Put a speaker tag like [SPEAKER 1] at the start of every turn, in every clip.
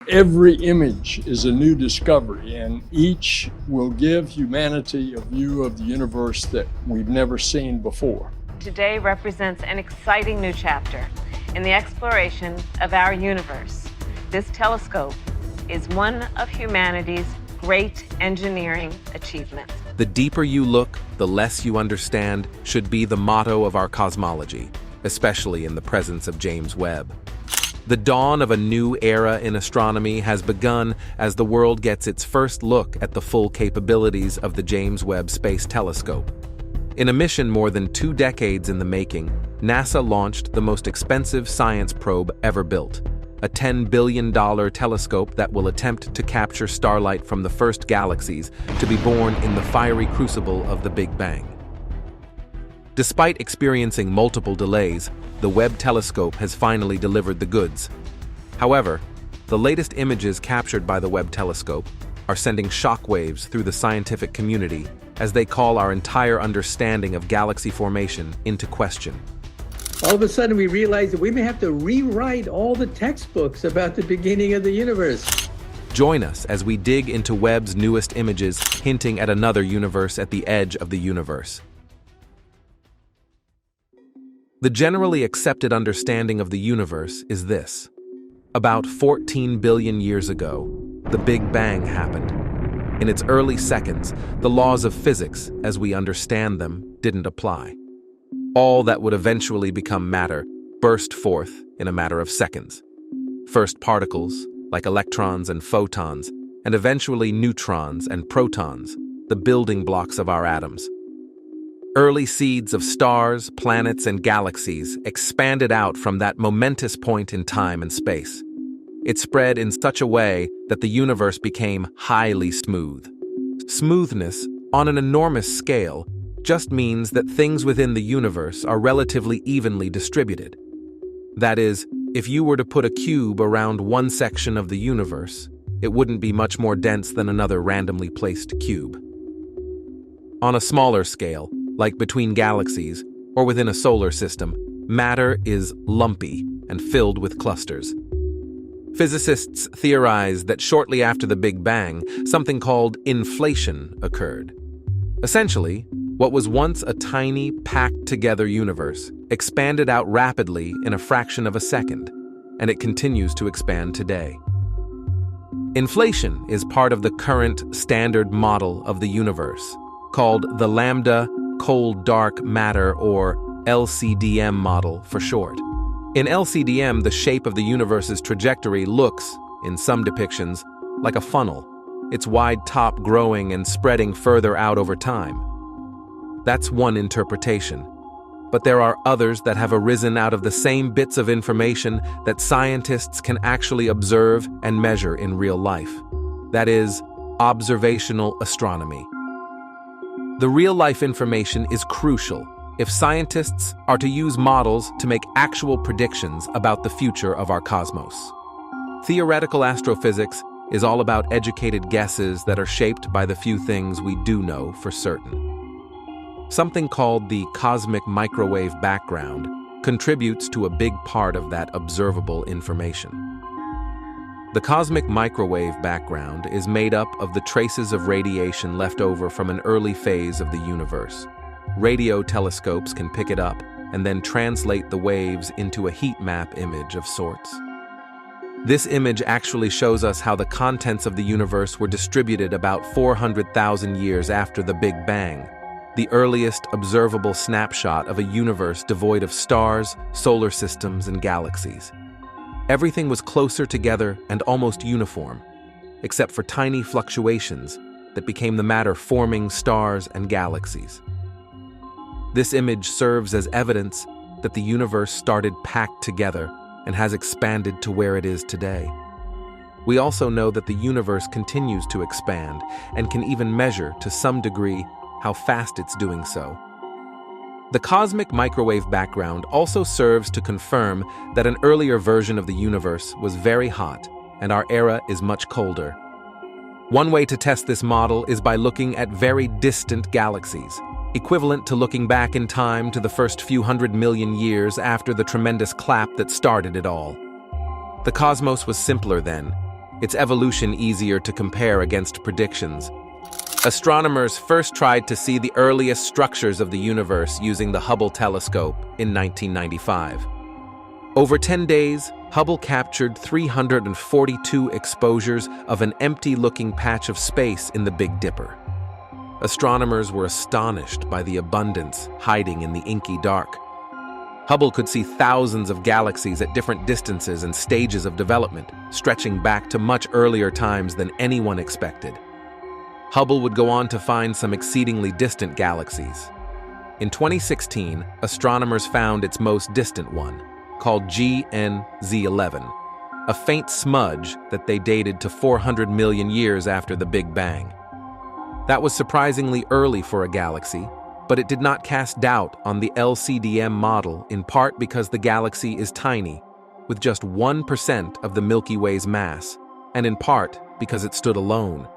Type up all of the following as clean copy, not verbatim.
[SPEAKER 1] Every image is a new discovery, and each will give humanity a view of the universe that we've never seen before.
[SPEAKER 2] Today represents an exciting new chapter in the exploration of our universe. This telescope is one of humanity's great engineering achievements.
[SPEAKER 3] The deeper you look, the less you understand should be the motto of our cosmology, especially in the presence of James Webb. The dawn of a new era in astronomy has begun as the world gets its first look at the full capabilities of the James Webb Space Telescope. In a mission more than 2 decades in the making, NASA launched the most expensive science probe ever built, a $10 billion telescope that will attempt to capture starlight from the first galaxies to be born in the fiery crucible of the Big Bang. Despite experiencing multiple delays, the Webb telescope has finally delivered the goods. However, the latest images captured by the Webb telescope are sending shockwaves through the scientific community as they call our entire understanding of galaxy formation into question.
[SPEAKER 4] All of a sudden we realize that we may have to rewrite all the textbooks about the beginning of the universe.
[SPEAKER 3] Join us as we dig into Webb's newest images, hinting at another universe at the edge of the universe. The generally accepted understanding of the universe is this. About 14 billion years ago, the Big Bang happened. In its early seconds, the laws of physics, as we understand them, didn't apply. All that would eventually become matter burst forth in a matter of seconds. First particles, like electrons and photons, and eventually neutrons and protons, the building blocks of our atoms. Early seeds of stars, planets, and galaxies expanded out from that momentous point in time and space. It spread in such a way that the universe became highly smooth. Smoothness, on an enormous scale, just means that things within the universe are relatively evenly distributed. That is, if you were to put a cube around one section of the universe, it wouldn't be much more dense than another randomly placed cube. On a smaller scale, like between galaxies or within a solar system, matter is lumpy and filled with clusters. Physicists theorize that shortly after the Big Bang, something called inflation occurred. Essentially, what was once a tiny, packed-together universe expanded out rapidly in a fraction of a second, and it continues to expand today. Inflation is part of the current standard model of the universe, called the lambda cold dark matter, or LCDM model for short. In LCDM, the shape of the universe's trajectory looks, in some depictions, like a funnel, its wide top growing and spreading further out over time. That's one interpretation. But there are others that have arisen out of the same bits of information that scientists can actually observe and measure in real life. That is, observational astronomy. The real-life information is crucial if scientists are to use models to make actual predictions about the future of our cosmos. Theoretical astrophysics is all about educated guesses that are shaped by the few things we do know for certain. Something called the cosmic microwave background contributes to a big part of that observable information. The cosmic microwave background is made up of the traces of radiation left over from an early phase of the universe. Radio telescopes can pick it up and then translate the waves into a heat map image of sorts. This image actually shows us how the contents of the universe were distributed about 400,000 years after the Big Bang, the earliest observable snapshot of a universe devoid of stars, solar systems, and galaxies. Everything was closer together and almost uniform, except for tiny fluctuations that became the matter forming stars and galaxies. This image serves as evidence that the universe started packed together and has expanded to where it is today. We also know that the universe continues to expand and can even measure, to some degree, how fast it's doing so. The cosmic microwave background also serves to confirm that an earlier version of the universe was very hot and our era is much colder. One way to test this model is by looking at very distant galaxies, equivalent to looking back in time to the first few 100 million years after the tremendous clap that started it all. The cosmos was simpler then, its evolution easier to compare against predictions. Astronomers first tried to see the earliest structures of the universe using the Hubble telescope in 1995. Over 10 days, Hubble captured 342 exposures of an empty-looking patch of space in the Big Dipper. Astronomers were astonished by the abundance hiding in the inky dark. Hubble could see thousands of galaxies at different distances and stages of development, stretching back to much earlier times than anyone expected. Hubble would go on to find some exceedingly distant galaxies. In 2016, astronomers found its most distant one, called GNZ11, a faint smudge that they dated to 400 million years after the Big Bang. That was surprisingly early for a galaxy, but it did not cast doubt on the LCDM model, in part because the galaxy is tiny, with just 1% of the Milky Way's mass, and in part because it stood alone.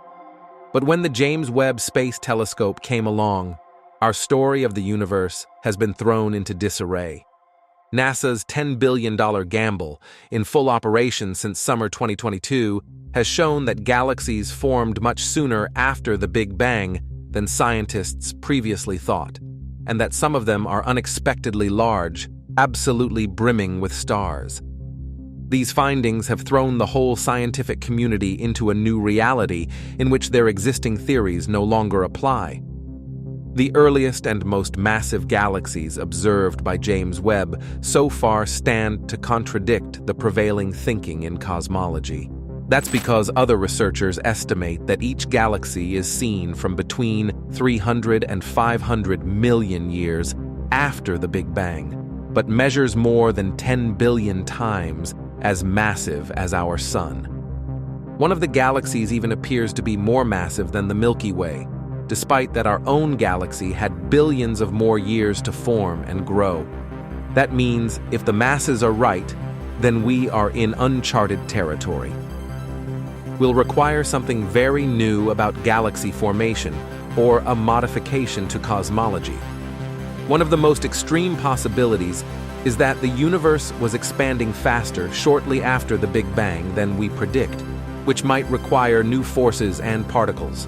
[SPEAKER 3] But when the James Webb Space Telescope came along, our story of the universe has been thrown into disarray. NASA's $10 billion gamble, in full operation since summer 2022, has shown that galaxies formed much sooner after the Big Bang than scientists previously thought, and that some of them are unexpectedly large, absolutely brimming with stars. These findings have thrown the whole scientific community into a new reality in which their existing theories no longer apply. The earliest and most massive galaxies observed by James Webb so far stand to contradict the prevailing thinking in cosmology. That's because other researchers estimate that each galaxy is seen from between 300 and 500 million years after the Big Bang, but measures more than 10 billion times as massive as our Sun. One of the galaxies even appears to be more massive than the Milky Way, despite that our own galaxy had billions of more years to form and grow. That means if the masses are right, then we are in uncharted territory. We'll require something very new about galaxy formation, or a modification to cosmology. One of the most extreme possibilities is that the universe was expanding faster shortly after the Big Bang than we predict, which might require new forces and particles.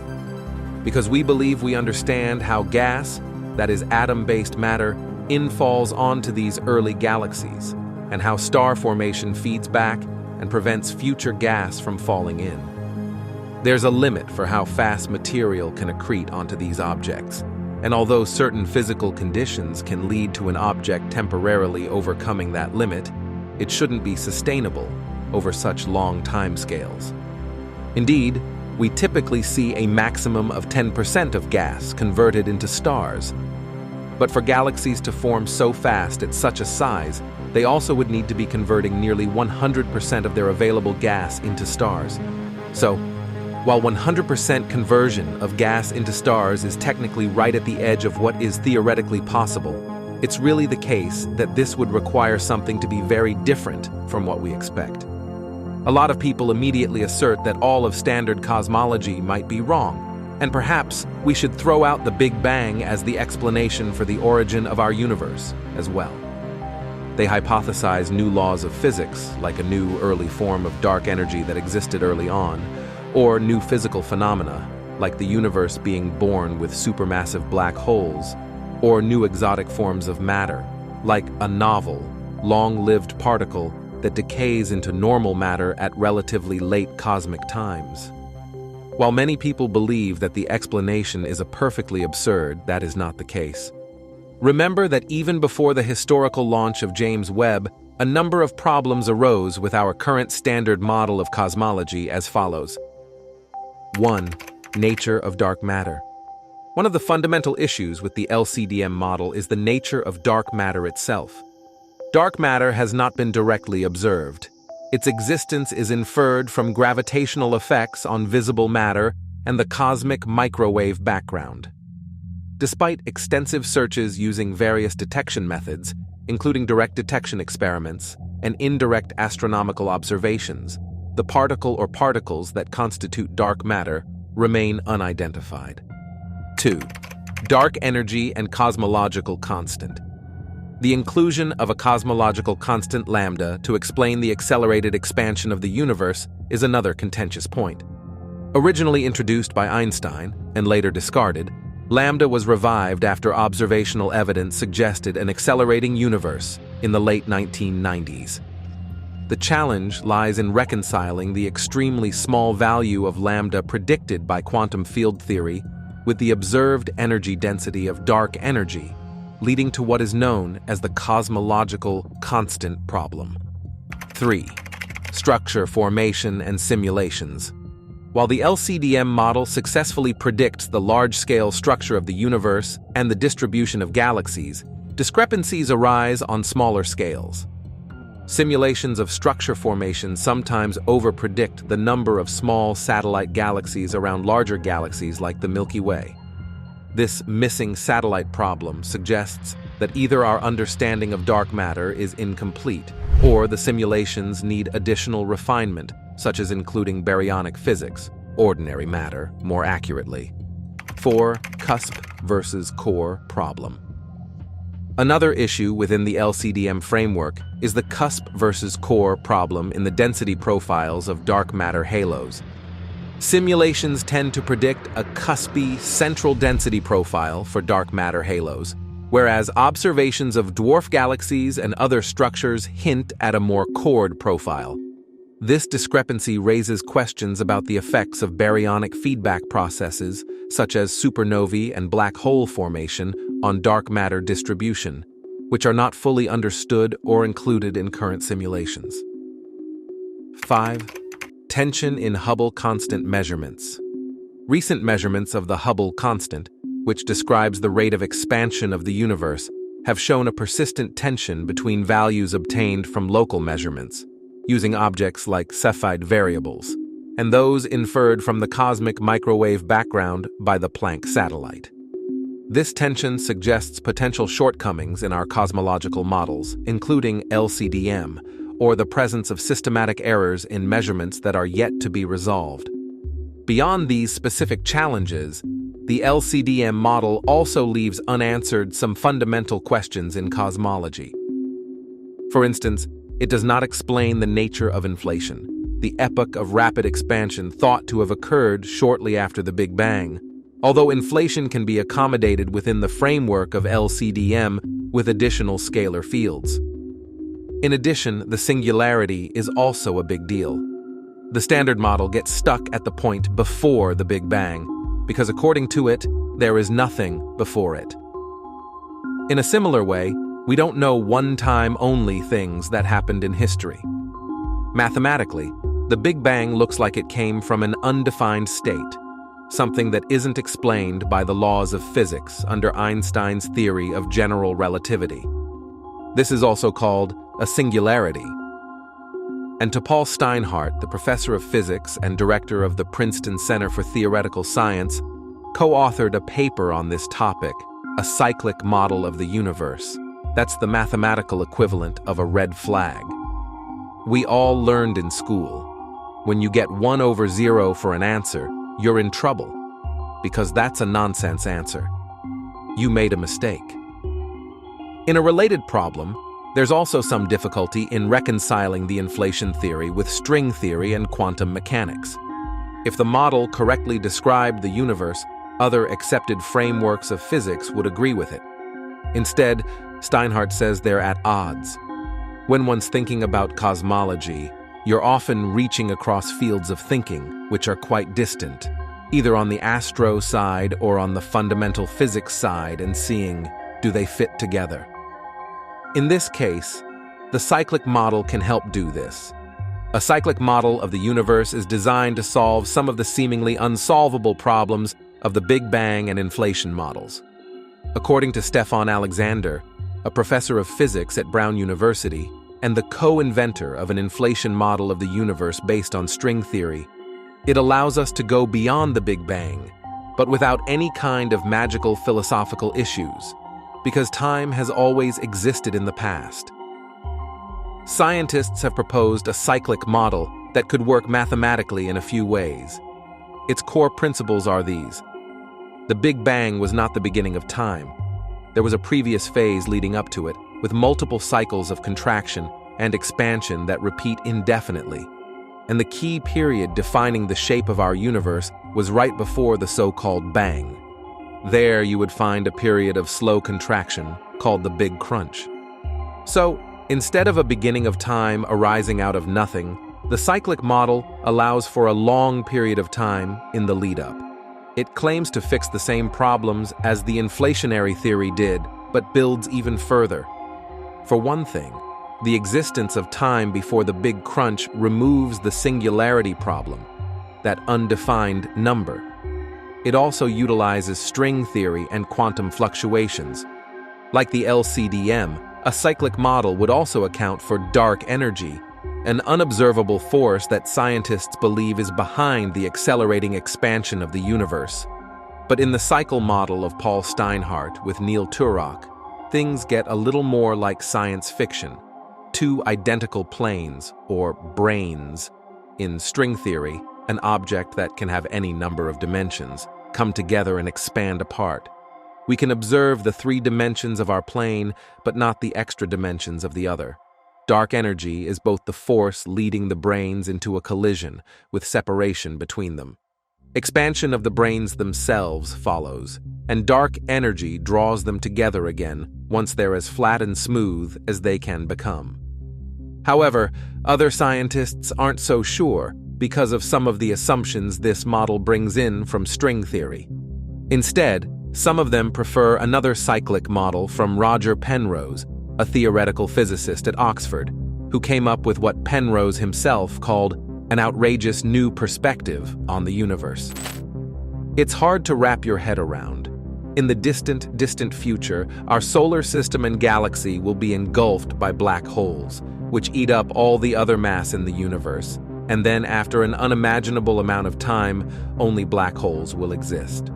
[SPEAKER 3] Because we believe we understand how gas, that is atom-based matter, infalls onto these early galaxies, and how star formation feeds back and prevents future gas from falling in. There's a limit for how fast material can accrete onto these objects, and although certain physical conditions can lead to an object temporarily overcoming that limit, it shouldn't be sustainable over such long timescales. Indeed, we typically see a maximum of 10% of gas converted into stars. But for galaxies to form so fast at such a size, they also would need to be converting nearly 100% of their available gas into stars. So, while 100% conversion of gas into stars is technically right at the edge of what is theoretically possible, it's really the case that this would require something to be very different from what we expect. A lot of people immediately assert that all of standard cosmology might be wrong, and perhaps we should throw out the Big Bang as the explanation for the origin of our universe as well. They hypothesize new laws of physics, like a new early form of dark energy that existed early on, or new physical phenomena, like the universe being born with supermassive black holes, or new exotic forms of matter, like a novel, long-lived particle that decays into normal matter at relatively late cosmic times. While many people believe that the explanation is perfectly absurd, that is not the case. Remember that even before the historical launch of James Webb, a number of problems arose with our current standard model of cosmology as follows. 1. Nature of dark matter. One of the fundamental issues with the LCDM model is the nature of dark matter itself. Dark matter has not been directly observed. Its existence is inferred from gravitational effects on visible matter and the cosmic microwave background. Despite extensive searches using various detection methods, including direct detection experiments and indirect astronomical observations, the particle or particles that constitute dark matter remain unidentified. 2. Dark energy and cosmological constant. The inclusion of a cosmological constant lambda to explain the accelerated expansion of the universe is another contentious point. Originally introduced by Einstein and later discarded, lambda was revived after observational evidence suggested an accelerating universe in the late 1990s. The challenge lies in reconciling the extremely small value of lambda predicted by quantum field theory with the observed energy density of dark energy, leading to what is known as the cosmological constant problem. 3. Structure, formation, and simulations. While the LCDM model successfully predicts the large-scale structure of the universe and the distribution of galaxies, discrepancies arise on smaller scales. Simulations of structure formation sometimes overpredict the number of small satellite galaxies around larger galaxies like the Milky Way. This missing satellite problem suggests that either our understanding of dark matter is incomplete, or the simulations need additional refinement, such as including baryonic physics, ordinary matter, more accurately. 4. Cusp versus core problem. Another issue within the LCDM framework is the cusp versus core problem in the density profiles of dark matter halos. Simulations tend to predict a cuspy central density profile for dark matter halos, whereas observations of dwarf galaxies and other structures hint at a more cored profile. This discrepancy raises questions about the effects of baryonic feedback processes, such as supernovae and black hole formation, on dark matter distribution, which are not fully understood or included in current simulations. 5. Tension in Hubble constant measurements. Recent measurements of the Hubble constant, which describes the rate of expansion of the universe, have shown a persistent tension between values obtained from local measurements, using objects like Cepheid variables, and those inferred from the cosmic microwave background by the Planck satellite. This tension suggests potential shortcomings in our cosmological models, including LCDM, or the presence of systematic errors in measurements that are yet to be resolved. Beyond these specific challenges, the LCDM model also leaves unanswered some fundamental questions in cosmology. For instance, it does not explain the nature of inflation, the epoch of rapid expansion thought to have occurred shortly after the Big Bang, although inflation can be accommodated within the framework of LCDM with additional scalar fields. In addition, the singularity is also a big deal. The standard model gets stuck at the point before the Big Bang, because according to it, there is nothing before it. In a similar way, we don't know one-time only things that happened in history. Mathematically, the Big Bang looks like it came from an undefined state, something that isn't explained by the laws of physics under Einstein's theory of general relativity. This is also called a singularity. And to Paul Steinhardt, the professor of physics and director of the Princeton Center for Theoretical Science, co-authored a paper on this topic, a cyclic model of the universe. That's the mathematical equivalent of a red flag. We all learned in school, when you get 1 over 0 for an answer, you're in trouble, because that's a nonsense answer. You made a mistake. In a related problem, there's also some difficulty in reconciling the inflation theory with string theory and quantum mechanics. If the model correctly described the universe, other accepted frameworks of physics would agree with it. Instead, Steinhardt says they're at odds. When one's thinking about cosmology, you're often reaching across fields of thinking, which are quite distant, either on the astro side or on the fundamental physics side, and seeing, do they fit together? In this case, the cyclic model can help do this. A cyclic model of the universe is designed to solve some of the seemingly unsolvable problems of the Big Bang and inflation models. According to Stefan Alexander, a professor of physics at Brown University and the co-inventor of an inflation model of the universe based on string theory, it allows us to go beyond the Big Bang, but without any kind of magical philosophical issues, because time has always existed in the past. Scientists have proposed a cyclic model that could work mathematically in a few ways. Its core principles are these. The Big Bang was not the beginning of time. There was a previous phase leading up to it, with multiple cycles of contraction and expansion that repeat indefinitely. And the key period defining the shape of our universe was right before the so-called Bang. There you would find a period of slow contraction called the Big Crunch. So, instead of a beginning of time arising out of nothing, the cyclic model allows for a long period of time in the lead-up. It claims to fix the same problems as the inflationary theory did, but builds even further. For one thing, the existence of time before the Big Crunch removes the singularity problem, that undefined number. It also utilizes string theory and quantum fluctuations. Like the LCDM, a cyclic model would also account for dark energy, an unobservable force that scientists believe is behind the accelerating expansion of the universe. But in the cycle model of Paul Steinhardt with Neil Turok, things get a little more like science fiction. Two identical planes, or branes, in string theory, an object that can have any number of dimensions, come together and expand apart. We can observe the 3 dimensions of our plane, but not the extra dimensions of the other. Dark energy is both the force leading the branes into a collision, with separation between them. Expansion of the branes themselves follows, and dark energy draws them together again once they're as flat and smooth as they can become. However, other scientists aren't so sure because of some of the assumptions this model brings in from string theory. Instead, some of them prefer another cyclic model from Roger Penrose, a theoretical physicist at Oxford, who came up with what Penrose himself called an outrageous new perspective on the universe. It's hard to wrap your head around. In the distant future, our solar system and galaxy will be engulfed by black holes, which eat up all the other mass in the universe, and then after an unimaginable amount of time, only black holes will exist.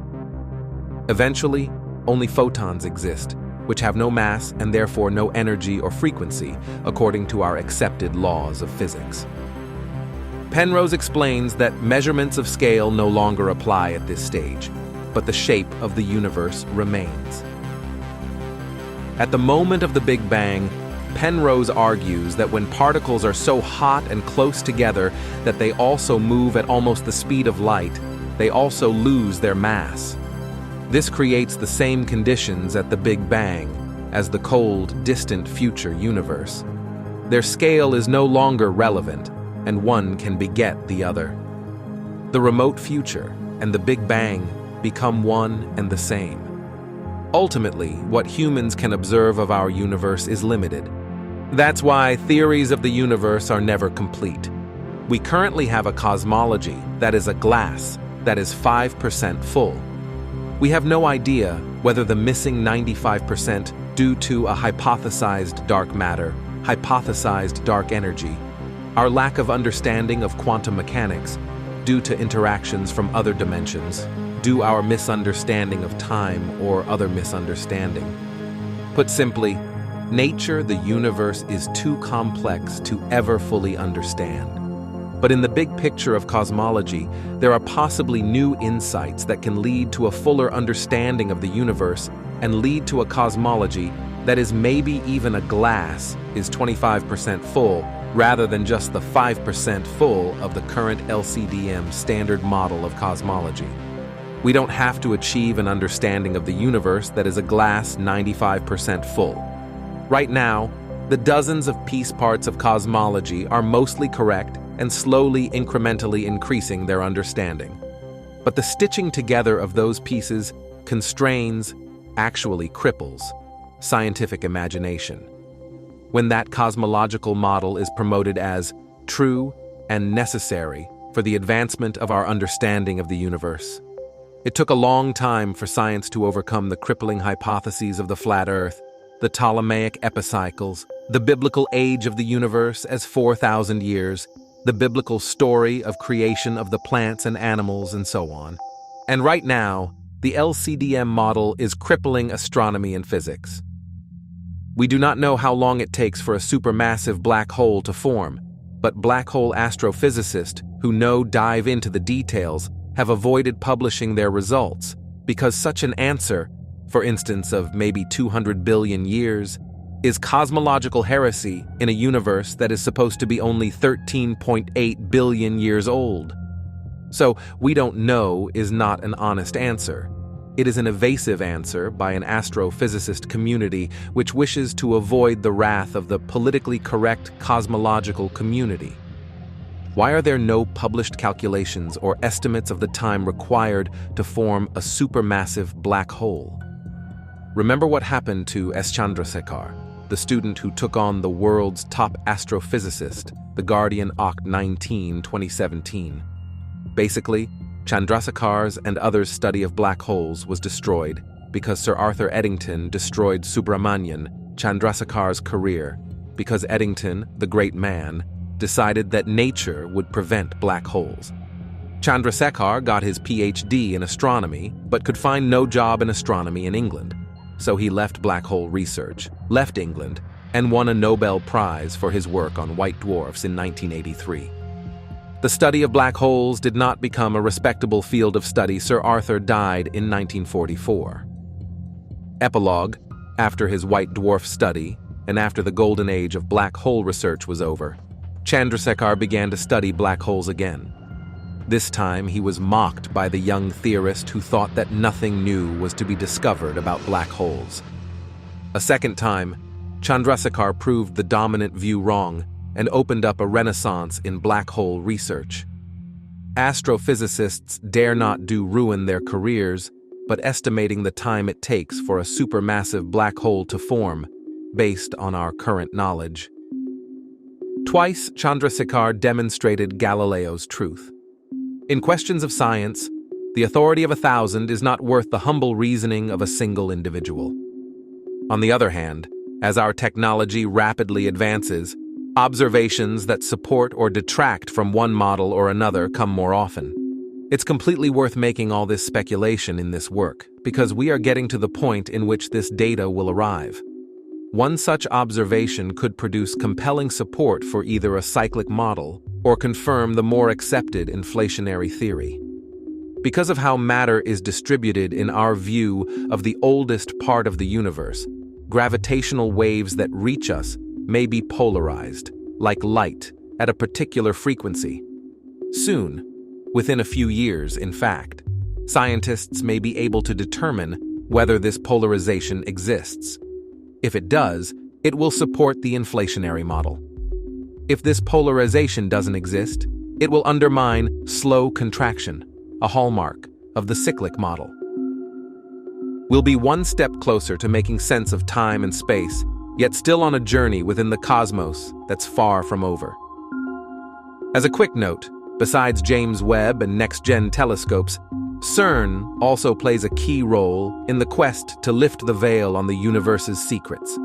[SPEAKER 3] Eventually, only photons exist, which have no mass and therefore no energy or frequency, according to our accepted laws of physics. Penrose explains that measurements of scale no longer apply at this stage, but the shape of the universe remains. At the moment of the Big Bang, Penrose argues that when particles are so hot and close together that they also move at almost the speed of light, they also lose their mass. This creates the same conditions at the Big Bang as the cold, distant future universe. Their scale is no longer relevant, and one can beget the other. The remote future and the Big Bang become one and the same. Ultimately, what humans can observe of our universe is limited. That's why theories of the universe are never complete. We currently have a cosmology that is a glass that is 5% full. We have no idea whether the missing 95% due to a hypothesized dark matter, hypothesized dark energy, our lack of understanding of quantum mechanics due to interactions from other dimensions, due our misunderstanding of time or other misunderstanding. Put simply, nature, the universe, is too complex to ever fully understand. But in the big picture of cosmology, there are possibly new insights that can lead to a fuller understanding of the universe and lead to a cosmology that is maybe even a glass is 25% full rather than just the 5% full of the current LCDM standard model of cosmology. We don't have to achieve an understanding of the universe that is a glass 95% full. Right now, the dozens of piece parts of cosmology are mostly correct and slowly, incrementally increasing their understanding. But the stitching together of those pieces constrains, actually cripples, scientific imagination. When that cosmological model is promoted as true and necessary for the advancement of our understanding of the universe. It took a long time for science to overcome the crippling hypotheses of the flat Earth, the Ptolemaic epicycles, the biblical age of the universe as 4,000 years, the biblical story of creation of the plants and animals, and so on. And right now, the LCDM model is crippling astronomy and physics. We do not know how long it takes for a supermassive black hole to form, but black hole astrophysicists who dive into the details have avoided publishing their results because such an answer, for instance of maybe 200 billion years, is cosmological heresy in a universe that is supposed to be only 13.8 billion years old. So, we don't know is not an honest answer. It is an evasive answer by an astrophysicist community which wishes to avoid the wrath of the politically correct cosmological community. Why are there no published calculations or estimates of the time required to form a supermassive black hole? Remember what happened to S. Chandrasekhar, the student who took on the world's top astrophysicist, the Guardian Oct 19, 2017. Basically, Chandrasekhar's and others' study of black holes was destroyed because Sir Arthur Eddington destroyed Subramanian, Chandrasekhar's career, because Eddington, the great man, decided that nature would prevent black holes. Chandrasekhar got his PhD in astronomy, but could find no job in astronomy in England. So he left black hole research, left England, and won a Nobel Prize for his work on white dwarfs in 1983. The study of black holes did not become a respectable field of study. Sir Arthur died in 1944. Epilogue: after his white dwarf study, and after the golden age of black hole research was over, Chandrasekhar began to study black holes again. This time he was mocked by the young theorist who thought that nothing new was to be discovered about black holes. A second time, Chandrasekhar proved the dominant view wrong and opened up a renaissance in black hole research. Astrophysicists dare not ruin their careers, but estimating the time it takes for a supermassive black hole to form, based on our current knowledge. Twice, Chandrasekhar demonstrated Galileo's truth. In questions of science, the authority of 1,000 is not worth the humble reasoning of a single individual. On the other hand, as our technology rapidly advances, observations that support or detract from one model or another come more often. It's completely worth making all this speculation in this work, because we are getting to the point in which this data will arrive. One such observation could produce compelling support for either a cyclic model or confirm the more accepted inflationary theory. Because of how matter is distributed in our view of the oldest part of the universe, gravitational waves that reach us may be polarized, like light, at a particular frequency. Soon, within a few years, in fact, scientists may be able to determine whether this polarization exists. If it does, it will support the inflationary model. If this polarization doesn't exist, it will undermine slow contraction, a hallmark of the cyclic model. We'll be one step closer to making sense of time and space, yet still on a journey within the cosmos that's far from over. As a quick note, besides James Webb and next-gen telescopes, CERN also plays a key role in the quest to lift the veil on the universe's secrets.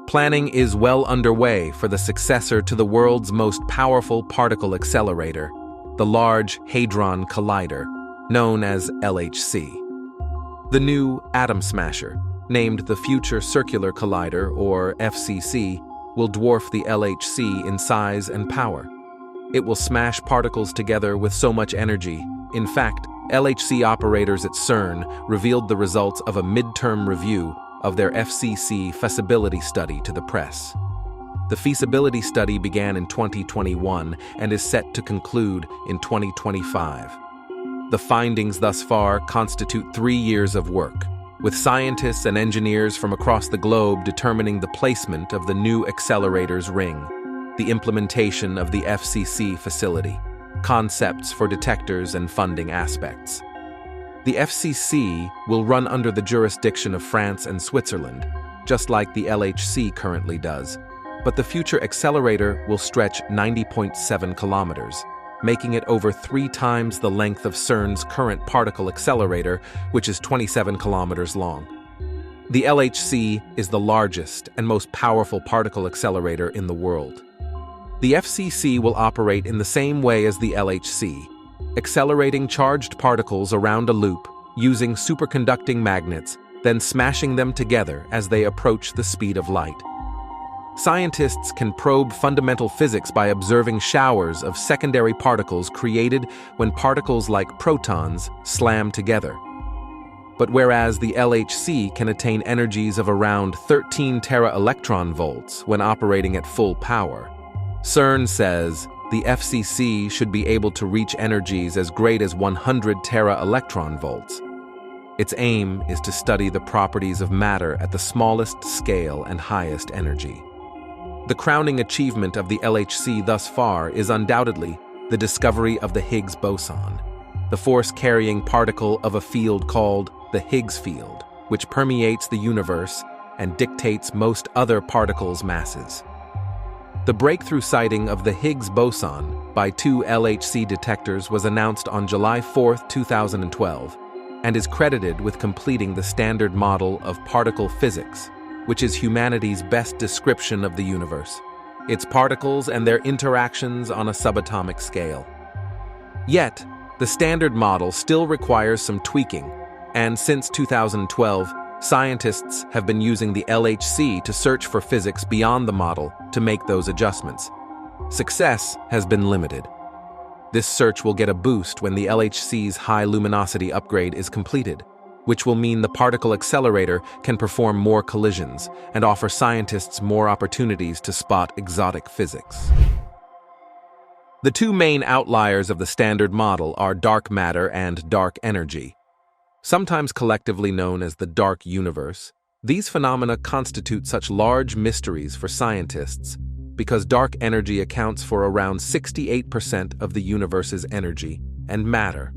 [SPEAKER 3] Planning is well underway for the successor to the world's most powerful particle accelerator, the Large Hadron Collider, known as LHC. The new atom smasher, named the Future Circular Collider, or FCC, will dwarf the LHC in size and power. It will smash particles together with so much energy. In fact, LHC operators at CERN revealed the results of a midterm review of their FCC feasibility study to the press. The feasibility study began in 2021 and is set to conclude in 2025. The findings thus far constitute 3 years of work, with scientists and engineers from across the globe determining the placement of the new accelerator's ring, the implementation of the FCC facility, concepts for detectors and funding aspects. The FCC will run under the jurisdiction of France and Switzerland, just like the LHC currently does, but the future accelerator will stretch 90.7 kilometers, making it over 3 times the length of CERN's current particle accelerator, which is 27 kilometers long. The LHC is the largest and most powerful particle accelerator in the world. The FCC will operate in the same way as the LHC, accelerating charged particles around a loop using superconducting magnets, then smashing them together as they approach the speed of light. Scientists can probe fundamental physics by observing showers of secondary particles created when particles like protons slam together. But whereas the LHC can attain energies of around 13 tera-electron volts when operating at full power, CERN says the FCC should be able to reach energies as great as 100 tera-electron volts. Its aim is to study the properties of matter at the smallest scale and highest energy. The crowning achievement of the LHC thus far is undoubtedly the discovery of the Higgs boson, the force-carrying particle of a field called the Higgs field, which permeates the universe and dictates most other particles' masses. The breakthrough sighting of the Higgs boson by 2 LHC detectors was announced on July 4, 2012, and is credited with completing the Standard Model of particle physics, which is humanity's best description of the universe, its particles and their interactions on a subatomic scale. Yet, the Standard Model still requires some tweaking, and since 2012, scientists have been using the LHC to search for physics beyond the model to make those adjustments. Success has been limited. This search will get a boost when the LHC's high luminosity upgrade is completed, which will mean the particle accelerator can perform more collisions and offer scientists more opportunities to spot exotic physics. The two main outliers of the Standard Model are dark matter and dark energy. Sometimes collectively known as the dark universe, these phenomena constitute such large mysteries for scientists because dark energy accounts for around 68% of the universe's energy and matter,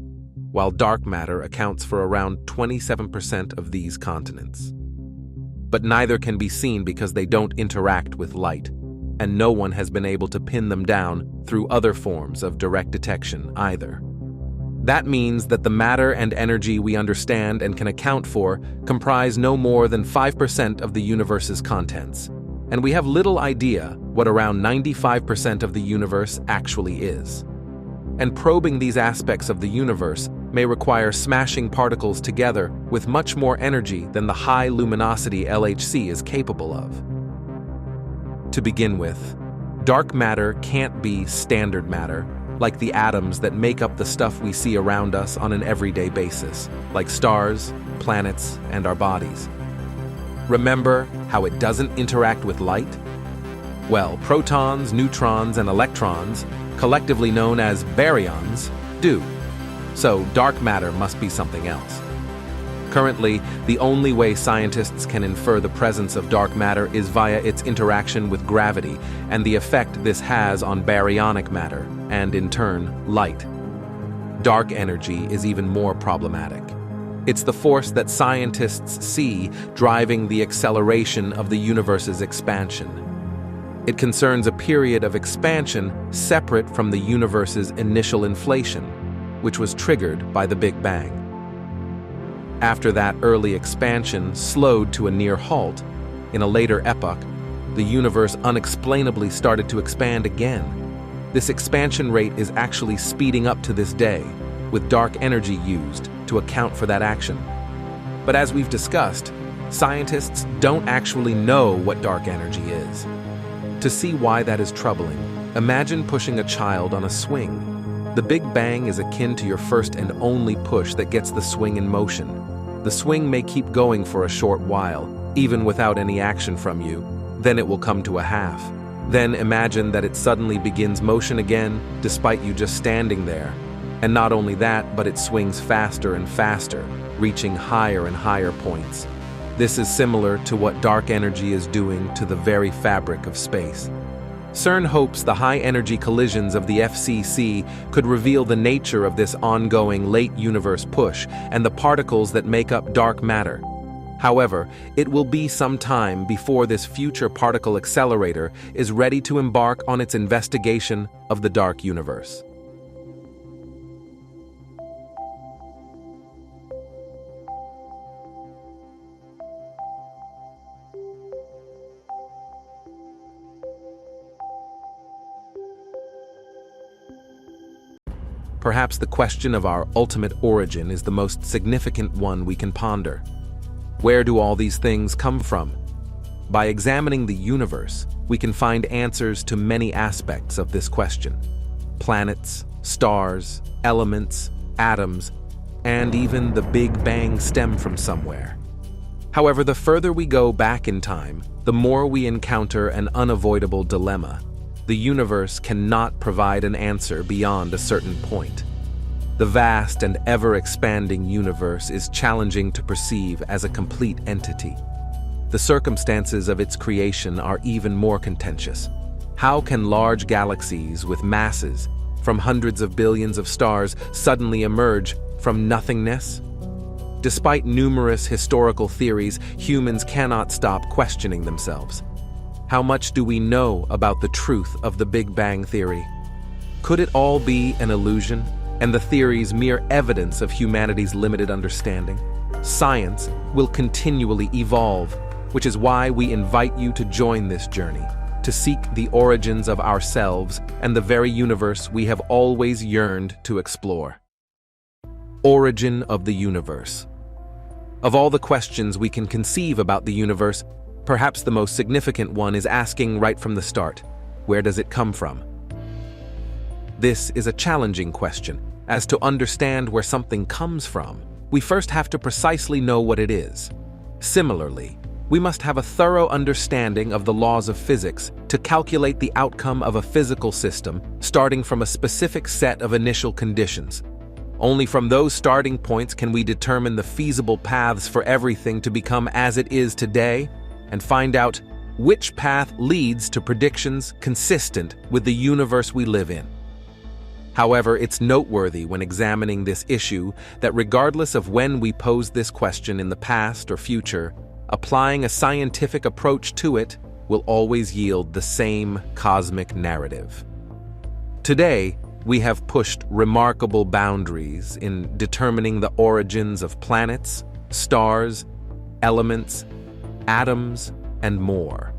[SPEAKER 3] while dark matter accounts for around 27% of these continents. But neither can be seen because they don't interact with light, and no one has been able to pin them down through other forms of direct detection either. That means that the matter and energy we understand and can account for comprise no more than 5% of the universe's contents, and we have little idea what around 95% of the universe actually is. And probing these aspects of the universe may require smashing particles together with much more energy than the high luminosity LHC is capable of. To begin with, dark matter can't be standard matter, like the atoms that make up the stuff we see around us on an everyday basis, like stars, planets, and our bodies. Remember how it doesn't interact with light? Well, protons, neutrons, and electrons, collectively known as baryons, do. So dark matter must be something else. Currently, the only way scientists can infer the presence of dark matter is via its interaction with gravity and the effect this has on baryonic matter, and in turn, light. Dark energy is even more problematic. It's the force that scientists see driving the acceleration of the universe's expansion. It concerns a period of expansion separate from the universe's initial inflation, which was triggered by the Big Bang. After that early expansion slowed to a near halt, in a later epoch, the universe unexplainably started to expand again. This expansion rate is actually speeding up to this day, with dark energy used to account for that action. But as we've discussed, scientists don't actually know what dark energy is. To see why that is troubling, imagine pushing a child on a swing. The Big Bang is akin to your first and only push that gets the swing in motion. The swing may keep going for a short while, even without any action from you. Then it will come to a half. Then imagine that it suddenly begins motion again, despite you just standing there. And not only that, but it swings faster and faster, reaching higher and higher points. This is similar to what dark energy is doing to the very fabric of space. CERN hopes the high-energy collisions of the FCC could reveal the nature of this ongoing late-universe push and the particles that make up dark matter. However, it will be some time before this future particle accelerator is ready to embark on its investigation of the dark universe. Perhaps the question of our ultimate origin is the most significant one we can ponder. Where do all these things come from? By examining the universe, we can find answers to many aspects of this question. Planets, stars, elements, atoms, and even the Big Bang stem from somewhere. However, the further we go back in time, the more we encounter an unavoidable dilemma. The universe cannot provide an answer beyond a certain point. The vast and ever-expanding universe is challenging to perceive as a complete entity. The circumstances of its creation are even more contentious. How can large galaxies with masses from hundreds of billions of stars suddenly emerge from nothingness? Despite numerous historical theories, humans cannot stop questioning themselves. How much do we know about the truth of the Big Bang theory? Could it all be an illusion, and the theory's mere evidence of humanity's limited understanding? Science will continually evolve, which is why we invite you to join this journey, to seek the origins of ourselves and the very universe we have always yearned to explore. Origin of the universe. Of all the questions we can conceive about the universe, perhaps the most significant one is asking right from the start, where does it come from? This is a challenging question, as to understand where something comes from, we first have to precisely know what it is. Similarly, we must have a thorough understanding of the laws of physics to calculate the outcome of a physical system starting from a specific set of initial conditions. Only from those starting points can we determine the feasible paths for everything to become as it is today and find out which path leads to predictions consistent with the universe we live in. However, it's noteworthy when examining this issue that regardless of when we pose this question in the past or future, applying a scientific approach to it will always yield the same cosmic narrative. Today, we have pushed remarkable boundaries in determining the origins of planets, stars, elements, atoms, and more.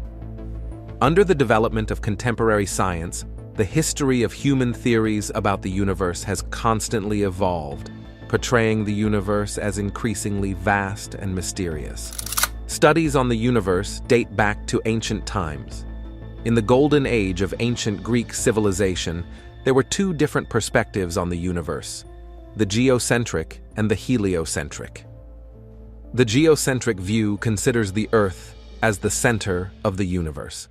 [SPEAKER 3] Under the development of contemporary science, the history of human theories about the universe has constantly evolved, portraying the universe as increasingly vast and mysterious. Studies on the universe date back to ancient times. In the golden age of ancient Greek civilization, there were two different perspectives on the universe, the geocentric and the heliocentric. The geocentric view considers the Earth as the center of the universe.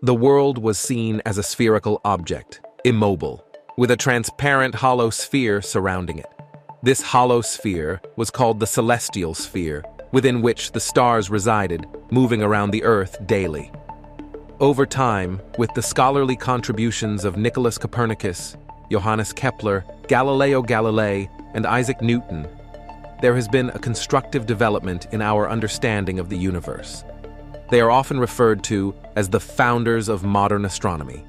[SPEAKER 3] The world was seen as a spherical object, immobile, with a transparent hollow sphere surrounding it. This hollow sphere was called the celestial sphere, within which the stars resided, moving around the Earth daily. Over time, with the scholarly contributions of Nicholas Copernicus, Johannes Kepler, Galileo Galilei, and Isaac Newton, there has been a constructive development in our understanding of the universe. They are often referred to as the founders of modern astronomy.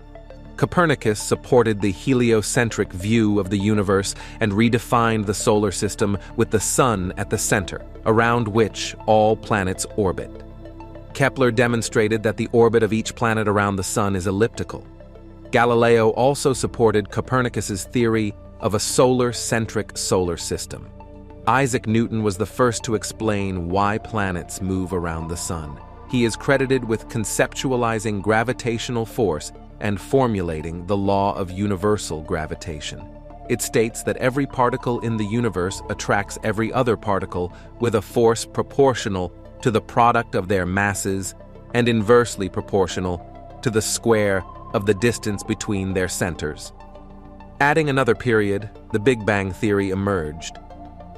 [SPEAKER 3] Copernicus supported the heliocentric view of the universe and redefined the solar system with the sun at the center, around which all planets orbit. Kepler demonstrated that the orbit of each planet around the sun is elliptical. Galileo also supported Copernicus's theory of a solar-centric solar system. Isaac Newton was the first to explain why planets move around the sun. He is credited with conceptualizing gravitational force and formulating the law of universal gravitation. It states that every particle in the universe attracts every other particle with a force proportional to the product of their masses and inversely proportional to the square of the distance between their centers. Adding another period, the Big Bang theory emerged.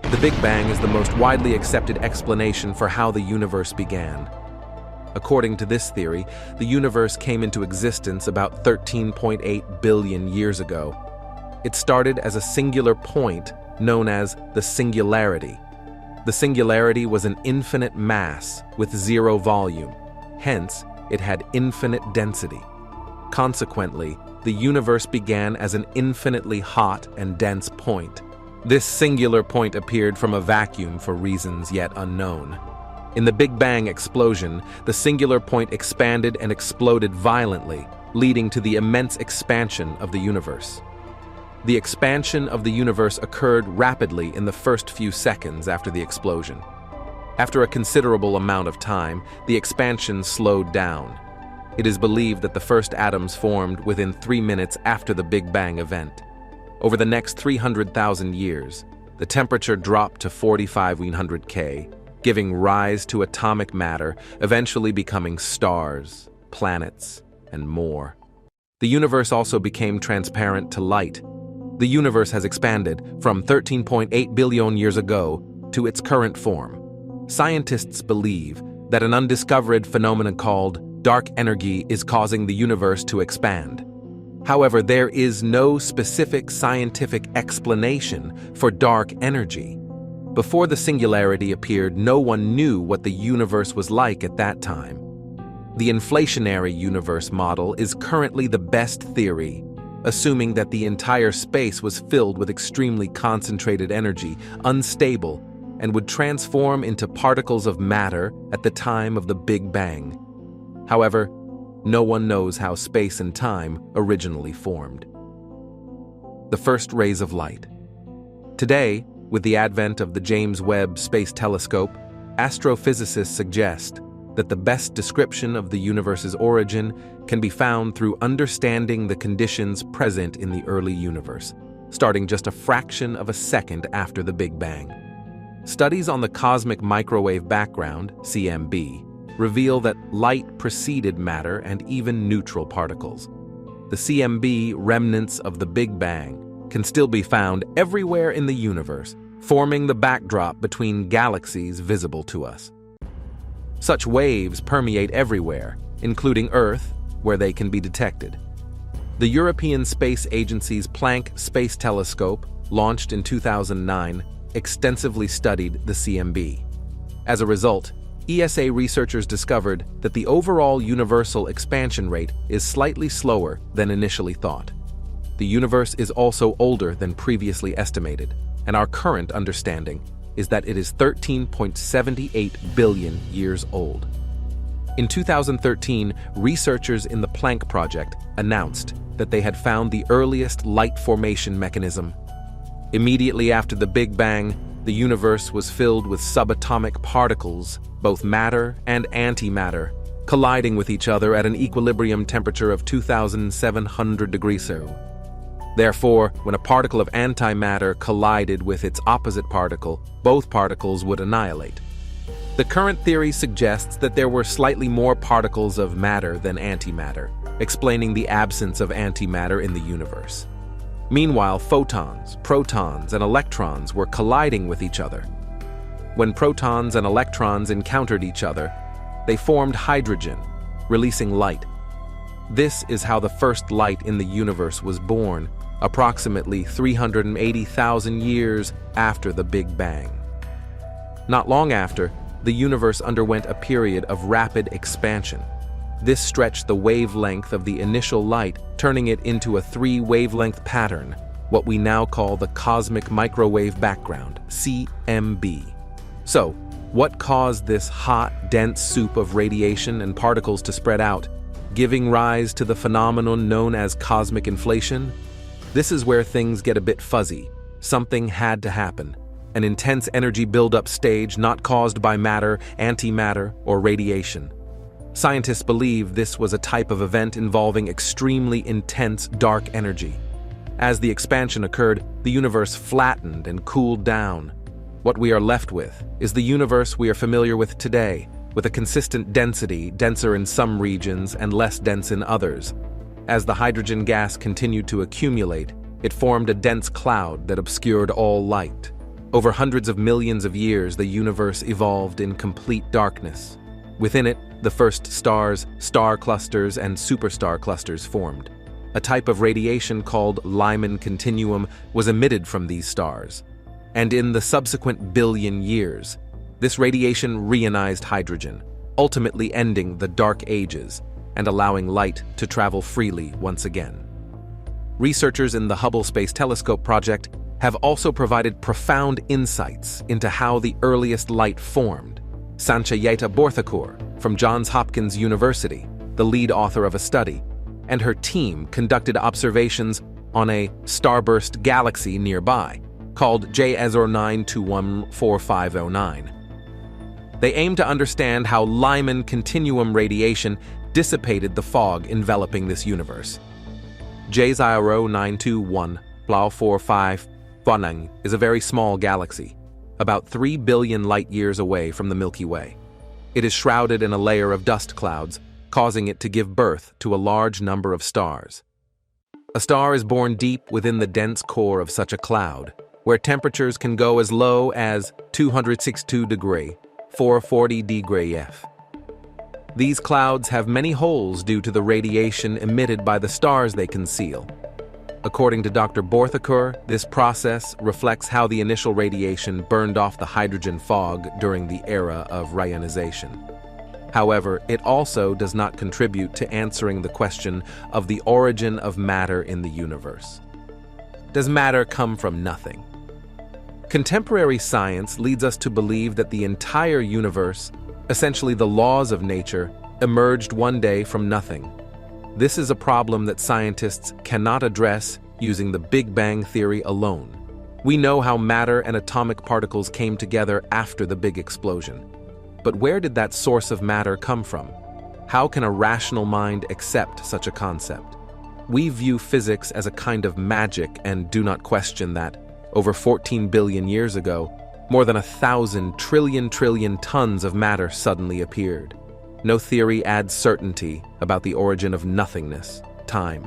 [SPEAKER 3] The Big Bang is the most widely accepted explanation for how the universe began. According to this theory, the universe came into existence about 13.8 billion years ago. It started as a singular point known as the singularity. The singularity was an infinite mass with zero volume. Hence, it had infinite density. Consequently, the universe began as an infinitely hot and dense point. This singular point appeared from a vacuum for reasons yet unknown. In the Big Bang explosion, the singular point expanded and exploded violently, leading to the immense expansion of the universe. The expansion of the universe occurred rapidly in the first few seconds after the explosion. After a considerable amount of time, the expansion slowed down. It is believed that the first atoms formed within 3 minutes after the Big Bang event. Over the next 300,000 years, the temperature dropped to 4,500 K, giving rise to atomic matter, eventually becoming stars, planets, and more. The universe also became transparent to light. The universe has expanded from 13.8 billion years ago to its current form. Scientists believe that an undiscovered phenomenon called dark energy is causing the universe to expand. However, there is no specific scientific explanation for dark energy. Before the singularity appeared, no one knew what the universe was like at that time. The inflationary universe model is currently the best theory, assuming that the entire space was filled with extremely concentrated energy, unstable, and would transform into particles of matter at the time of the Big Bang. However, no one knows how space and time originally formed. The first rays of light. Today, with the advent of the James Webb Space Telescope, astrophysicists suggest that the best description of the universe's origin can be found through understanding the conditions present in the early universe, starting just a fraction of a second after the Big Bang. Studies on the cosmic microwave background, CMB, reveal that light preceded matter and even neutral particles. The CMB remnants of the Big Bang can still be found everywhere in the universe, forming the backdrop between galaxies visible to us. Such waves permeate everywhere, including Earth, where they can be detected. The European Space Agency's Planck Space Telescope, launched in 2009, extensively studied the CMB. As a result, ESA researchers discovered that the overall universal expansion rate is slightly slower than initially thought. The universe is also older than previously estimated, and our current understanding is that it is 13.78 billion years old. In 2013, researchers in the Planck project announced that they had found the earliest light formation mechanism. Immediately after the Big Bang, the universe was filled with subatomic particles, both matter and antimatter, colliding with each other at an equilibrium temperature of 2,700 degrees Celsius. Therefore, when a particle of antimatter collided with its opposite particle, both particles would annihilate. The current theory suggests that there were slightly more particles of matter than antimatter, explaining the absence of antimatter in the universe. Meanwhile, photons, protons, and electrons were colliding with each other. When protons and electrons encountered each other, they formed hydrogen, releasing light. This is how the first light in the universe was born, approximately 380,000 years after the Big Bang. Not long after, the universe underwent a period of rapid expansion. This stretched the wavelength of the initial light, turning it into a 3-wavelength pattern, what we now call the cosmic microwave background, CMB. So, what caused this hot, dense soup of radiation and particles to spread out, giving rise to the phenomenon known as cosmic inflation? This is where things get a bit fuzzy. Something had to happen. An intense energy buildup stage not caused by matter, antimatter, or radiation. Scientists believe this was a type of event involving extremely intense dark energy. As the expansion occurred, the universe flattened and cooled down. What we are left with is the universe we are familiar with today, with a consistent density, denser in some regions and less dense in others. As the hydrogen gas continued to accumulate, it formed a dense cloud that obscured all light. Over hundreds of millions of years, the universe evolved in complete darkness. Within it, the first stars, star clusters, and superstar clusters formed. A type of radiation called Lyman continuum was emitted from these stars. And in the subsequent billion years, this radiation reionized hydrogen, ultimately ending the Dark Ages and allowing light to travel freely once again. Researchers in the Hubble Space Telescope project have also provided profound insights into how the earliest light formed. Sanchayeta Borthakur from Johns Hopkins University, the lead author of a study, and her team conducted observations on a starburst galaxy nearby, called JEZOR 9214509. They aimed to understand how Lyman continuum radiation dissipated the fog enveloping this universe. JEZOR 92145 Huaneng is a very small galaxy, about 3 billion light-years away from the Milky Way. It is shrouded in a layer of dust clouds, causing it to give birth to a large number of stars. A star is born deep within the dense core of such a cloud, where temperatures can go as low as 262 degrees, 440 degrees F. These clouds have many holes due to the radiation emitted by the stars they conceal. According to Dr. Borthakur, this process reflects how the initial radiation burned off the hydrogen fog during the era of ionization. However, it also does not contribute to answering the question of the origin of matter in the universe. Does matter come from nothing? Contemporary science leads us to believe that the entire universe, essentially the laws of nature, emerged one day from nothing. This is a problem that scientists cannot address using the Big Bang theory alone. We know how matter and atomic particles came together after the big explosion. But where did that source of matter come from? How can a rational mind accept such a concept? We view physics as a kind of magic and do not question that, over 14 billion years ago, more than 1,000 trillion tons of matter suddenly appeared. No theory adds certainty about the origin of nothingness, time.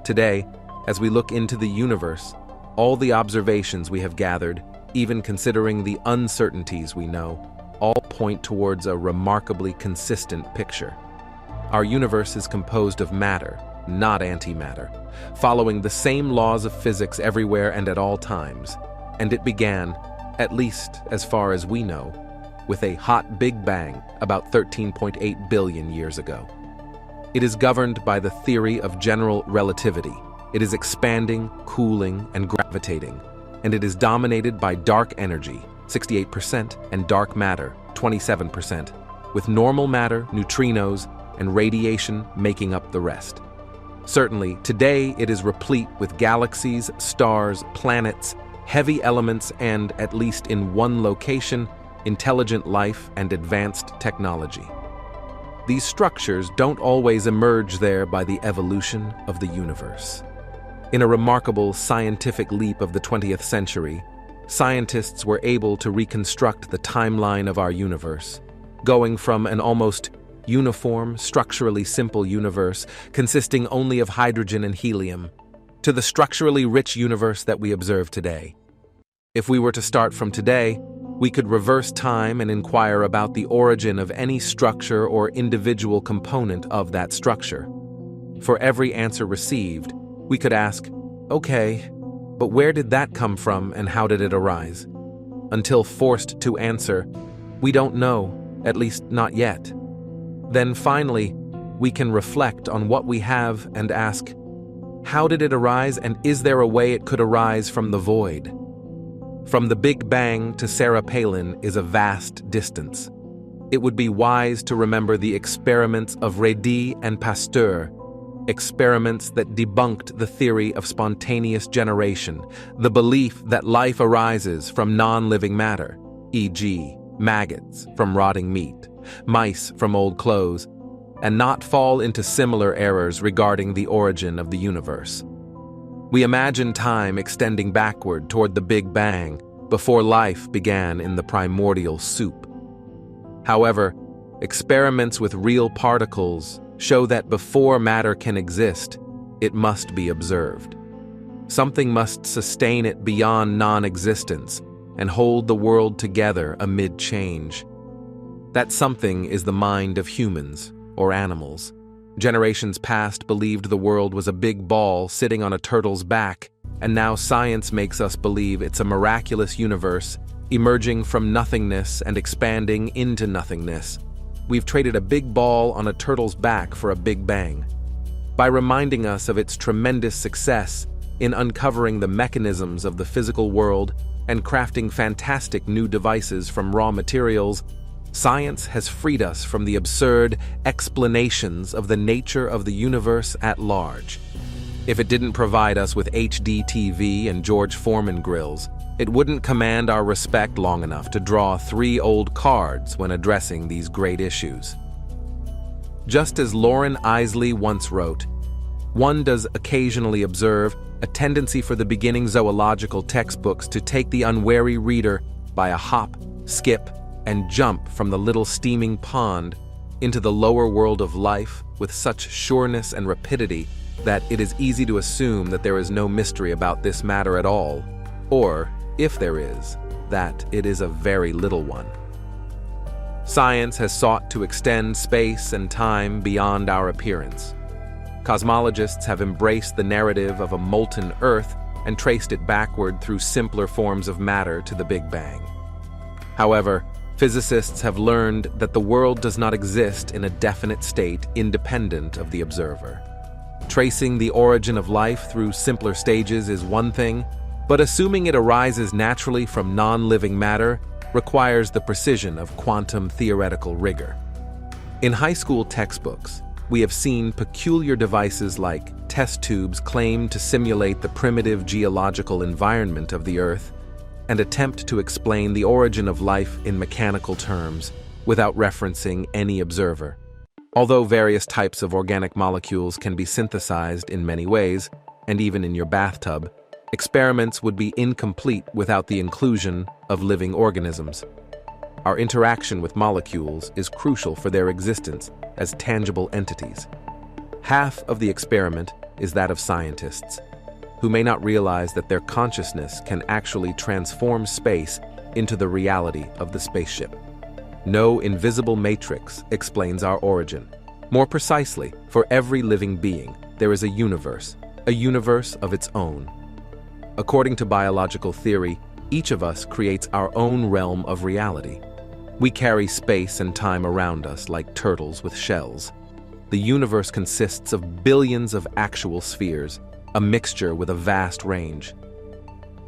[SPEAKER 3] Today, as we look into the universe, all the observations we have gathered, even considering the uncertainties we know, all point towards a remarkably consistent picture. Our universe is composed of matter, not antimatter, following the same laws of physics everywhere and at all times. And it began, at least as far as we know, with a hot Big Bang about 13.8 billion years ago. It is governed by the theory of general relativity. It is expanding, cooling, and gravitating, and it is dominated by dark energy, 68%, and dark matter, 27%, with normal matter, neutrinos, and radiation making up the rest. Certainly, today it is replete with galaxies, stars, planets, heavy elements, and, at least in one location, intelligent life and advanced technology. These structures don't always emerge there by the evolution of the universe. In a remarkable scientific leap of the 20th century, scientists were able to reconstruct the timeline of our universe, going from an almost uniform, structurally simple universe consisting only of hydrogen and helium, to the structurally rich universe that we observe today. If we were to start from today, we could reverse time and inquire about the origin of any structure or individual component of that structure. For every answer received, we could ask, okay, but where did that come from and how did it arise? Until forced to answer, we don't know, at least not yet. Then finally, we can reflect on what we have and ask, how did it arise and is there a way it could arise from the void? From the Big Bang to Sarah Palin is a vast distance. It would be wise to remember the experiments of Redi and Pasteur, experiments that debunked the theory of spontaneous generation, the belief that life arises from non-living matter, e.g., maggots from rotting meat, mice from old clothes, and not fall into similar errors regarding the origin of the universe. We imagine time extending backward toward the Big Bang before life began in the primordial soup. However, experiments with real particles show that before matter can exist, it must be observed. Something must sustain it beyond non-existence and hold the world together amid change. That something is the mind of humans or animals. Generations past believed the world was a big ball sitting on a turtle's back, and now science makes us believe it's a miraculous universe emerging from nothingness and expanding into nothingness. We've traded a big ball on a turtle's back for a Big Bang. By reminding us of its tremendous success in uncovering the mechanisms of the physical world and crafting fantastic new devices from raw materials, science has freed us from the absurd explanations of the nature of the universe at large. If it didn't provide us with HD TV and George Foreman grills, it wouldn't command our respect long enough to draw 3 old cards when addressing these great issues. Just as Lauren Isley once wrote, One does occasionally observe a tendency for the beginning zoological textbooks to take the unwary reader by a hop, skip, and jump from the little steaming pond into the lower world of life with such sureness and rapidity that it is easy to assume that there is no mystery about this matter at all, or, if there is, that it is a very little one. Science has sought to extend space and time beyond our appearance. Cosmologists have embraced the narrative of a molten Earth and traced it backward through simpler forms of matter to the Big Bang. However, physicists have learned that the world does not exist in a definite state independent of the observer. Tracing the origin of life through simpler stages is one thing, but assuming it arises naturally from non-living matter requires the precision of quantum theoretical rigor. In high school textbooks, we have seen peculiar devices like test tubes claim to simulate the primitive geological environment of the Earth and attempt to explain the origin of life in mechanical terms without referencing any observer. Although various types of organic molecules can be synthesized in many ways, and even in your bathtub, experiments would be incomplete without the inclusion of living organisms. Our interaction with molecules is crucial for their existence as tangible entities. Half of the experiment is that of scientists, who may not realize that their consciousness can actually transform space into the reality of the spaceship. No invisible matrix explains our origin. More precisely, for every living being, there is a universe of its own. According to biological theory, each of us creates our own realm of reality. We carry space and time around us like turtles with shells. The universe consists of billions of actual spheres, a mixture with a vast range.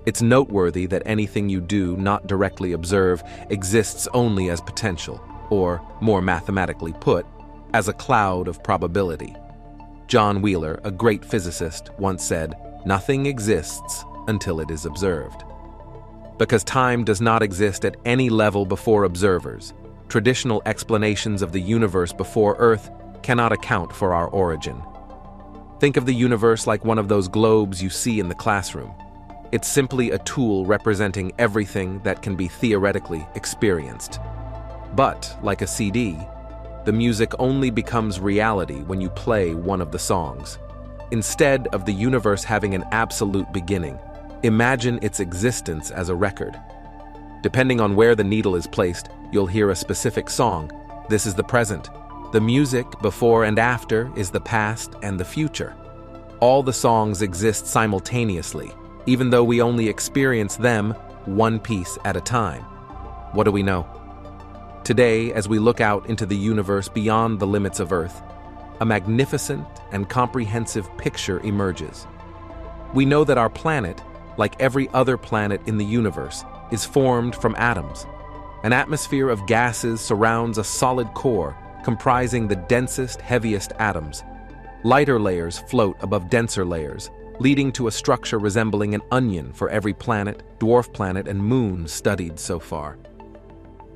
[SPEAKER 3] It's noteworthy that anything you do not directly observe exists only as potential, or, more mathematically put, as a cloud of probability. John Wheeler, a great physicist, once said, "Nothing exists until it is observed." Because time does not exist at any level before observers, traditional explanations of the universe before Earth cannot account for our origin. Think of the universe like one of those globes you see in the classroom. It's simply a tool representing everything that can be theoretically experienced. But, like a CD, the music only becomes reality when you play one of the songs. Instead of the universe having an absolute beginning, imagine its existence as a record. Depending on where the needle is placed, you'll hear a specific song. This is the present. The music before and after is the past and the future. All the songs exist simultaneously, even though we only experience them one piece at a time. What do we know? Today, as we look out into the universe beyond the limits of Earth, a magnificent and comprehensive picture emerges. We know that our planet, like every other planet in the universe, is formed from atoms. An atmosphere of gases surrounds a solid core comprising the densest, heaviest atoms. Lighter layers float above denser layers, leading to a structure resembling an onion for every planet, dwarf planet, and moon studied so far.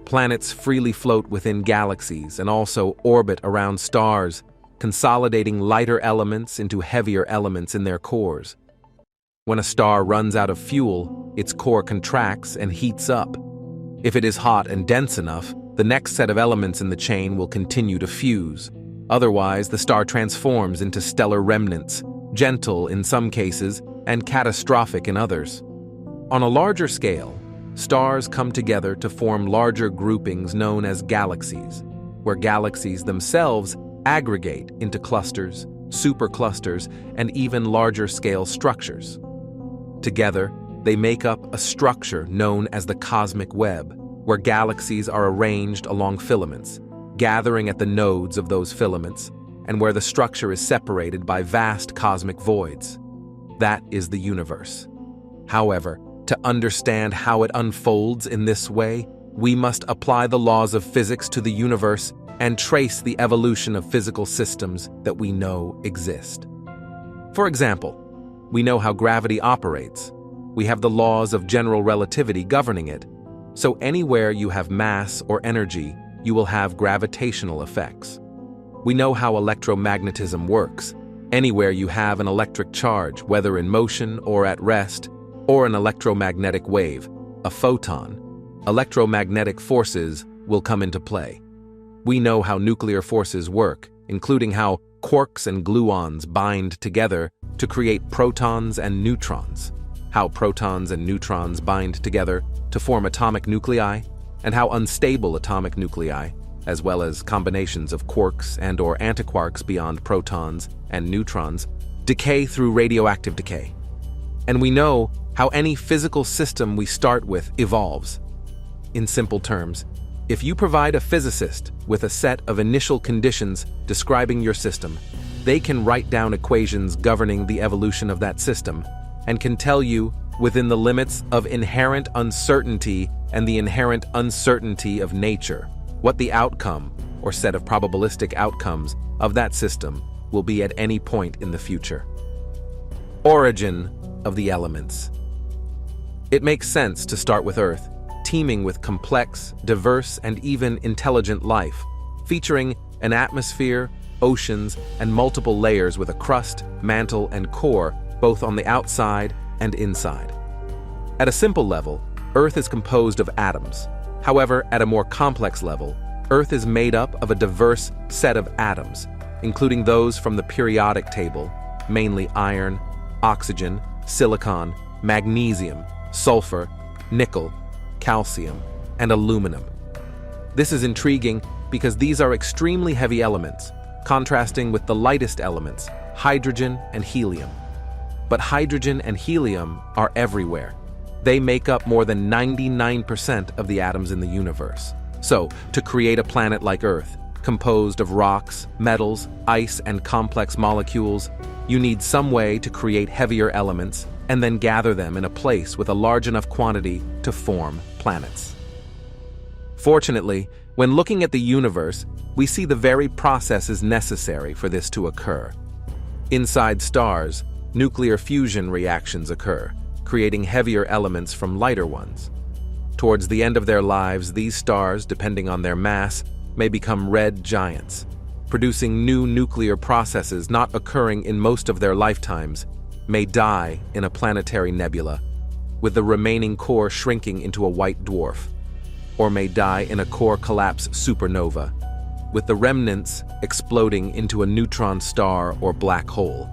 [SPEAKER 3] Planets freely float within galaxies and also orbit around stars, consolidating lighter elements into heavier elements in their cores. When a star runs out of fuel, its core contracts and heats up. If it is hot and dense enough, the next set of elements in the chain will continue to fuse. Otherwise, the star transforms into stellar remnants, gentle in some cases and catastrophic in others. On a larger scale, stars come together to form larger groupings known as galaxies, where galaxies themselves aggregate into clusters, superclusters, and even larger-scale structures. Together, they make up a structure known as the cosmic web, where galaxies are arranged along filaments, gathering at the nodes of those filaments, and where the structure is separated by vast cosmic voids. That is the universe. However, to understand how it unfolds in this way, we must apply the laws of physics to the universe and trace the evolution of physical systems that we know exist. For example, we know how gravity operates. We have the laws of general relativity governing it. So anywhere you have mass or energy, you will have gravitational effects. We know how electromagnetism works. Anywhere you have an electric charge, whether in motion or at rest, or an electromagnetic wave, a photon, electromagnetic forces will come into play. We know how nuclear forces work, including how quarks and gluons bind together to create protons and neutrons, how protons and neutrons bind together to form atomic nuclei, and how unstable atomic nuclei, as well as combinations of quarks and/or antiquarks beyond protons and neutrons, decay through radioactive decay. And we know how any physical system we start with evolves. In simple terms, if you provide a physicist with a set of initial conditions describing your system, they can write down equations governing the evolution of that system and can tell you, within the limits of inherent uncertainty and the inherent uncertainty of nature, what the outcome or set of probabilistic outcomes of that system will be at any point in the future. Origin of the elements. It makes sense to start with Earth, teeming with complex, diverse, and even intelligent life, featuring an atmosphere, oceans, and multiple layers with a crust, mantle, and core, both on the outside and inside. At a simple level, Earth is composed of atoms. However, at a more complex level, Earth is made up of a diverse set of atoms, including those from the periodic table, mainly iron, oxygen, silicon, magnesium, sulfur, nickel, calcium, and aluminum. This is intriguing because these are extremely heavy elements, contrasting with the lightest elements, hydrogen and helium. But hydrogen and helium are everywhere. They make up more than 99% of the atoms in the universe. So, to create a planet like Earth, composed of rocks, metals, ice, and complex molecules, you need some way to create heavier elements and then gather them in a place with a large enough quantity to form planets. Fortunately, when looking at the universe, we see the very processes necessary for this to occur. Inside stars, nuclear fusion reactions occur, creating heavier elements from lighter ones. Towards the end of their lives, these stars, depending on their mass, may become red giants, producing new nuclear processes not occurring in most of their lifetimes, may die in a planetary nebula, with the remaining core shrinking into a white dwarf, or may die in a core collapse supernova, with the remnants exploding into a neutron star or black hole.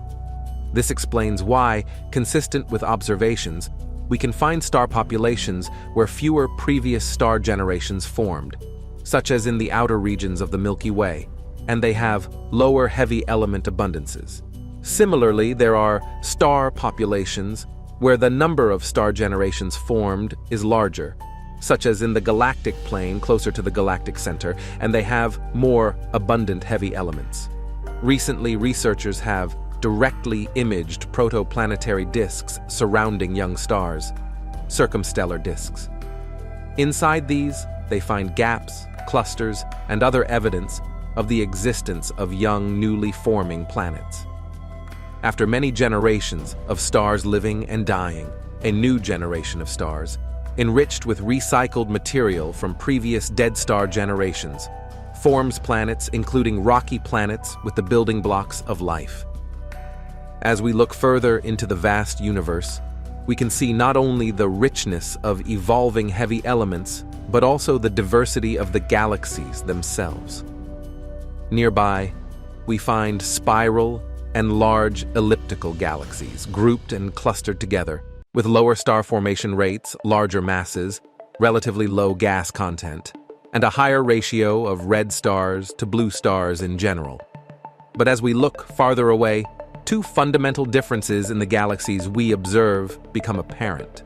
[SPEAKER 3] This explains why, consistent with observations, we can find star populations where fewer previous star generations formed, such as in the outer regions of the Milky Way, and they have lower heavy element abundances. Similarly, there are star populations where the number of star generations formed is larger, such as in the galactic plane closer to the galactic center, and they have more abundant heavy elements. Recently, researchers have directly imaged protoplanetary disks surrounding young stars, circumstellar disks. Inside these, they find gaps, clusters, and other evidence of the existence of young, newly forming planets. After many generations of stars living and dying, a new generation of stars, enriched with recycled material from previous dead star generations, forms planets, including rocky planets with the building blocks of life. As we look further into the vast universe, we can see not only the richness of evolving heavy elements, but also the diversity of the galaxies themselves. Nearby, we find spiral and large elliptical galaxies grouped and clustered together, with lower star formation rates, larger masses, relatively low gas content, and a higher ratio of red stars to blue stars in general. But as we look farther away, two fundamental differences in the galaxies we observe become apparent.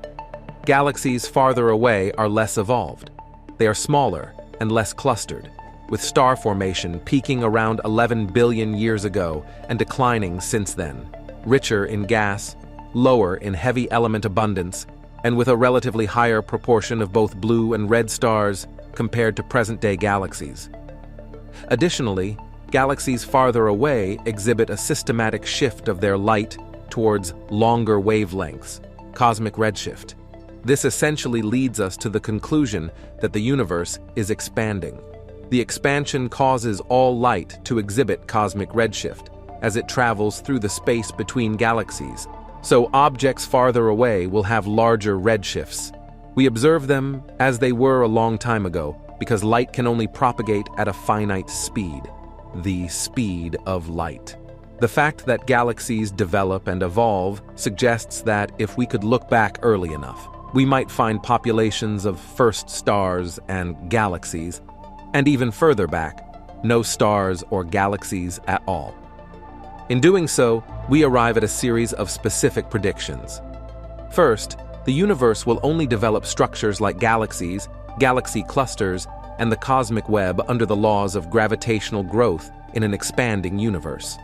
[SPEAKER 3] Galaxies farther away are less evolved. They are smaller and less clustered, with star formation peaking around 11 billion years ago and declining since then, richer in gas, lower in heavy element abundance, and with a relatively higher proportion of both blue and red stars compared to present-day galaxies. Additionally, galaxies farther away exhibit a systematic shift of their light towards longer wavelengths, cosmic redshift. This essentially leads us to the conclusion that the universe is expanding. The expansion causes all light to exhibit cosmic redshift, as it travels through the space between galaxies, so objects farther away will have larger redshifts. We observe them as they were a long time ago because light can only propagate at a finite speed, the speed of light. The fact that galaxies develop and evolve suggests that if we could look back early enough, we might find populations of first stars and galaxies, and even further back, no stars or galaxies at all. In doing so, we arrive at a series of specific predictions. First, the universe will only develop structures like galaxies, galaxy clusters, and the cosmic web under the laws of gravitational growth in an expanding universe.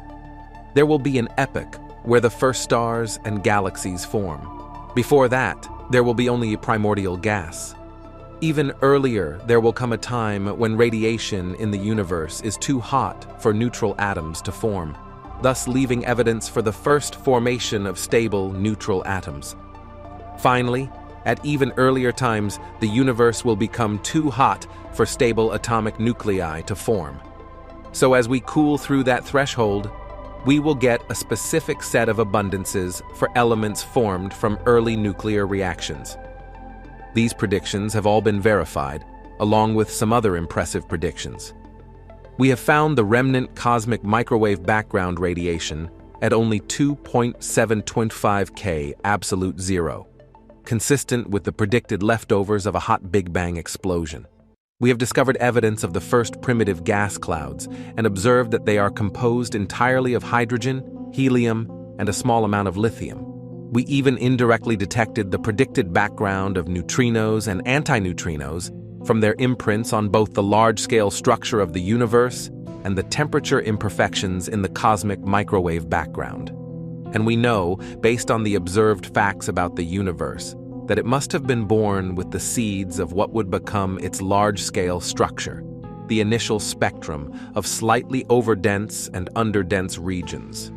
[SPEAKER 3] There will be an epoch where the first stars and galaxies form. Before that, there will be only primordial gas. Even earlier, there will come a time when radiation in the universe is too hot for neutral atoms to form, thus leaving evidence for the first formation of stable neutral atoms. Finally, at even earlier times, the universe will become too hot for stable atomic nuclei to form. So as we cool through that threshold, we will get a specific set of abundances for elements formed from early nuclear reactions. These predictions have all been verified, along with some other impressive predictions. We have found the remnant cosmic microwave background radiation at only 2.725 K absolute zero, consistent with the predicted leftovers of a hot Big Bang explosion. We have discovered evidence of the first primitive gas clouds and observed that they are composed entirely of hydrogen, helium, and a small amount of lithium. We even indirectly detected the predicted background of neutrinos and antineutrinos from their imprints on both the large-scale structure of the universe and the temperature imperfections in the cosmic microwave background. And we know, based on the observed facts about the universe, that it must have been born with the seeds of what would become its large-scale structure, the initial spectrum of slightly overdense and underdense regions.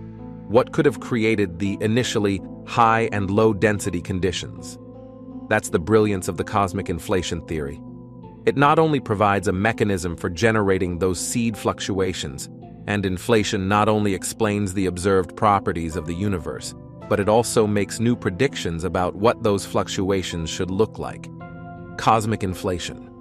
[SPEAKER 3] What could have created the initially high and low-density conditions? That's the brilliance of the cosmic inflation theory. It not only provides a mechanism for generating those seed fluctuations, and inflation not only explains the observed properties of the universe, but it also makes new predictions about what those fluctuations should look like. Cosmic inflation.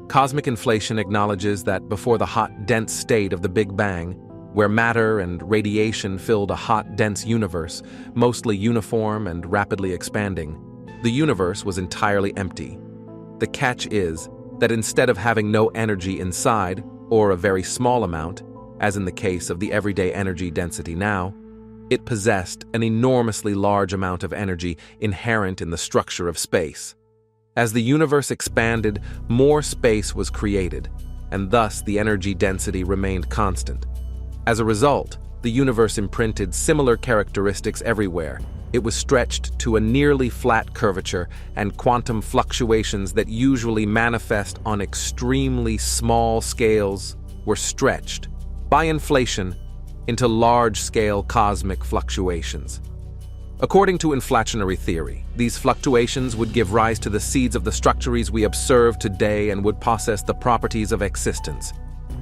[SPEAKER 3] Cosmic inflation acknowledges that before the hot, dense state of the Big Bang, where matter and radiation filled a hot, dense universe, mostly uniform and rapidly expanding, the universe was entirely empty. The catch is that instead of having no energy inside, or a very small amount, as in the case of the everyday energy density now, it possessed an enormously large amount of energy inherent in the structure of space. As the universe expanded, more space was created, and thus the energy density remained constant. As a result, the universe imprinted similar characteristics everywhere. It was stretched to a nearly flat curvature, and quantum fluctuations that usually manifest on extremely small scales were stretched by inflation into large-scale cosmic fluctuations. According to inflationary theory, these fluctuations would give rise to the seeds of the structures we observe today and would possess the properties of existence.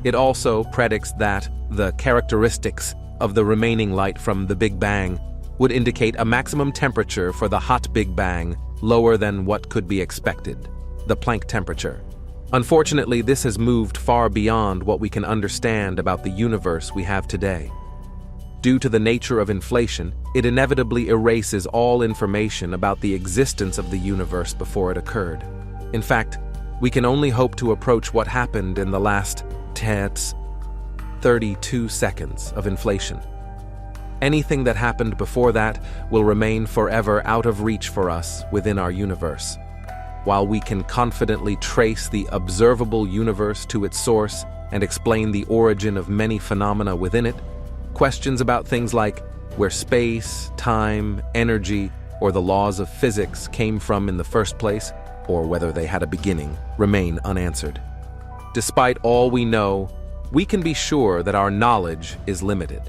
[SPEAKER 3] It also predicts that the characteristics of the remaining light from the Big Bang would indicate a maximum temperature for the hot Big Bang lower than what could be expected, the Planck temperature. Unfortunately, this has moved far beyond what we can understand about the universe we have today. Due to the nature of inflation, it inevitably erases all information about the existence of the universe before it occurred. In fact, we can only hope to approach what happened in the last 32 seconds of inflation. Anything that happened before that will remain forever out of reach for us within our universe. While we can confidently trace the observable universe to its source and explain the origin of many phenomena within it, questions about things like where space, time, energy, or the laws of physics came from in the first place, or whether they had a beginning, remain unanswered. Despite all we know, we can be sure that our knowledge is limited.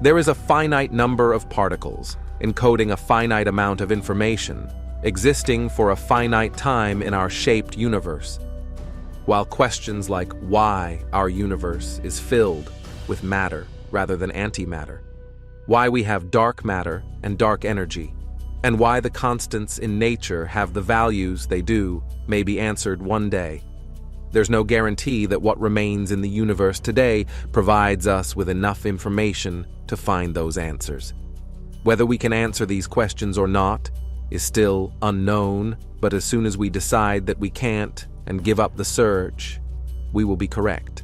[SPEAKER 3] There is a finite number of particles, encoding a finite amount of information, existing for a finite time in our shaped universe, while questions like why our universe is filled with matter rather than antimatter, why we have dark matter and dark energy, and why the constants in nature have the values they do may be answered one day. There's no guarantee that what remains in the universe today provides us with enough information to find those answers. Whether we can answer these questions or not is still unknown, but as soon as we decide that we can't and give up the search, we will be correct.